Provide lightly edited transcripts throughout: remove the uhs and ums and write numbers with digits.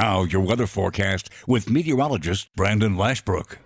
Now, your weather forecast with meteorologist Brandon Lashbrook.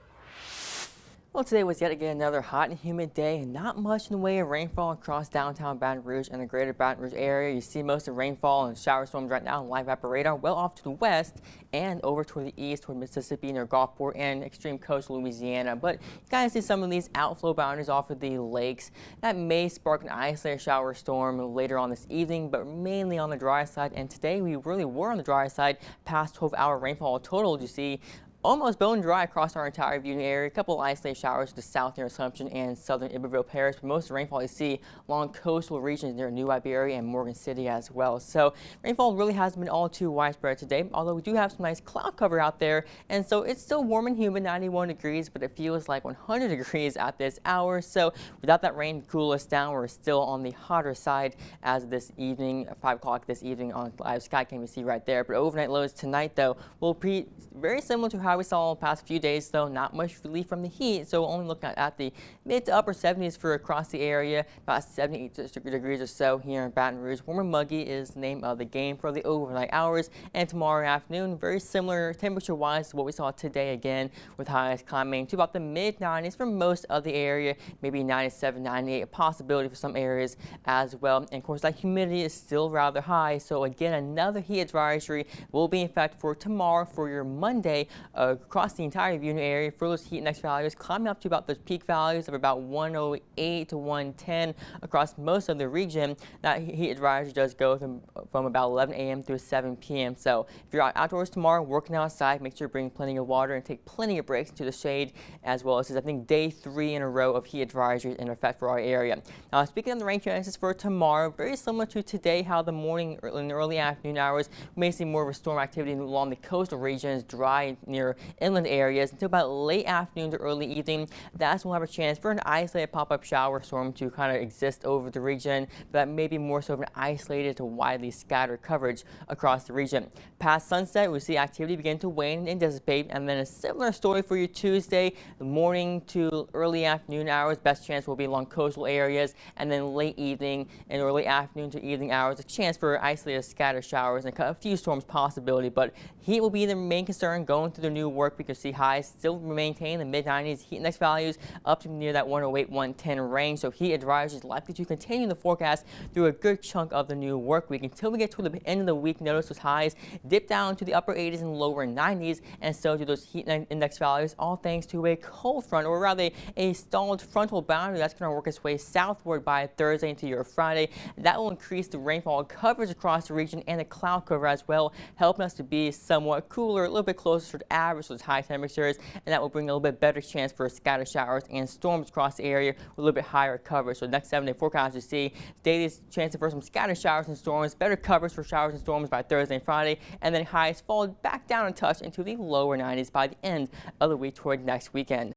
Well, today was yet again another hot and humid day, and not much in the way of rainfall across downtown Baton Rouge and the greater Baton Rouge area. You see most of the rainfall and shower storms right now on live vapor radar well off to the west and over toward the east toward Mississippi near Gulfport and extreme coastal Louisiana. But you guys see some of these outflow boundaries off of the lakes. That may spark an isolated shower storm later on this evening, but mainly on the dry side. And today we really were on the dry side, past 12-hour rainfall total. You see almost bone dry across our entire viewing area. A couple isolated showers to the south near Assumption and southern Iberville Parish, but most of the rainfall you see along coastal regions near New Iberia and Morgan City as well. So rainfall really hasn't been all too widespread today, although we do have some nice cloud cover out there, and so it's still warm and humid, 91 degrees, but it feels like 100 degrees at this hour. So without that rain to cool us down, we're still on the hotter side as this evening, 5 o'clock this evening on live sky cam you see right there. But overnight lows tonight though will be very similar to how we saw the past few days, though not much relief from the heat, so only looking at the mid to upper 70s for across the area, about 78 degrees or so here in Baton Rouge. Warm and muggy is the name of the game for the overnight hours, and tomorrow afternoon very similar temperature wise to what we saw today, again with highs climbing to about the mid 90s for most of the area, maybe 97, 98, a possibility for some areas as well. And of course that humidity is still rather high, so again another heat advisory will be in effect for tomorrow for your Monday across the entire viewing area for those heat index values climbing up to about those peak values of about 108 to 110 across most of the region. That heat advisory does go from about 11 a.m. through 7 p.m. So if you're outdoors tomorrow working outside, make sure you bring plenty of water and take plenty of breaks into the shade as well. This is, I think, day 3 in a row of heat advisories in effect for our area. Now, speaking of the rain chances for tomorrow, very similar to today, how the morning and early afternoon hours we may see more of a storm activity along the coastal regions, dry near inland areas until about late afternoon to early evening. That's when we'll have a chance for an isolated pop-up shower storm to kind of exist over the region, but that may be more so of an isolated to widely scattered coverage across the region. Past sunset, we see activity begin to wane and dissipate, and then a similar story for your Tuesday, the morning to early afternoon hours. Best chance will be along coastal areas, and then late evening and early afternoon to evening hours, a chance for isolated scattered showers and a few storms possibility, but heat will be the main concern going through the new work week. You see highs still maintain the mid-90s, heat index values up to near that 108, 110 range. So heat advisory is likely to continue the forecast through a good chunk of the new work week until we get to the end of the week. Notice those highs dip down to the upper 80s and lower 90s, and so do those heat index values, all thanks to a cold front, or rather a stalled frontal boundary that's going to work its way southward by Thursday into your Friday. That will increase the rainfall coverage across the region and the cloud cover as well, helping us to be somewhat cooler, a little bit closer to average, those high temperatures, and that will bring a little bit better chance for scattered showers and storms across the area with a little bit higher coverage. So next 7-day forecast, you see daily chances for some scattered showers and storms, better coverage for showers and storms by Thursday and Friday, and then highs fall back down a touch into the lower 90s by the end of the week toward next weekend.